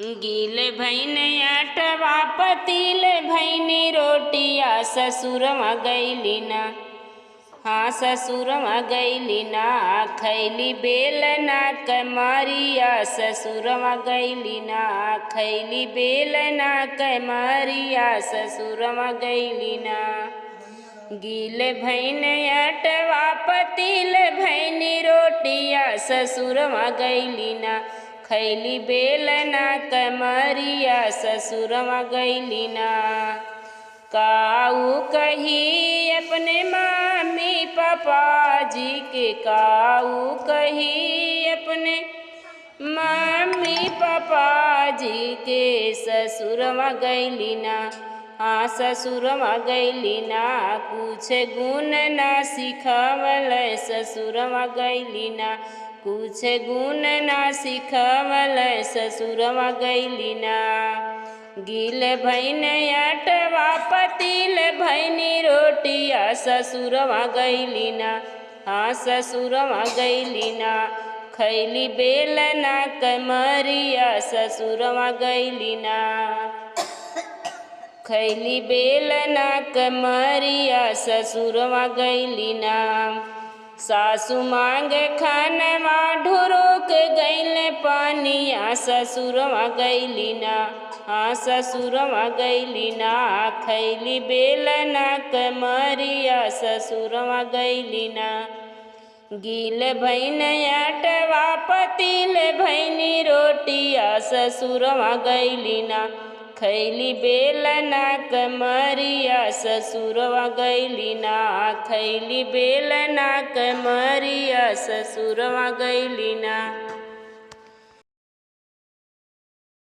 गील भैन अटवा पतील भैनी रोटिया ससुरवा गईली ना। हाँ ससुरवा गईली ना। खैली बेलना कमरिया ससुरवा गईली ना। खैली बेलना कमरिया ससुरवा गईली ना। गील भैन अटवा पतील भैनी रोटिया ससुरवा गईली ना। खैली बेलना कमरिया ससुरवा गईली ना। काऊ कही अपने मम्मी पापा जी के, काऊ कही अपने मम्मी पापा जी के ससुरवा गईली ना। हाँ ससुरवा गईली ना। कुछ गुण ना सिखवल ससुरवा गईली ना। कुछ गुण ना सिखवल ससुरवा गईली ना। गील भैन अटवा पतील भैनी रोटिया ससुरवा गईली ना। हाँ ससुरवा गईली ना। खैली बेलना कमरिया ससुरवा गईली ना। खैली बेलना कमरिया ससुरवा गईली ना। सासु मांगे खानवा ढुरुक गईले पानिया ससुरवा गईली ना। हाँ ससुरवा गईली ना। खैली बेलना कमरिया ससुरवा गईली ना। गील भैन अटवा पतील भैनी रोटिया ससुरवा गईली ना। खैली बेलना कमरिया ससुरवा गईली ना। खैली बेलना कमरिया ससुरवा गईली ना।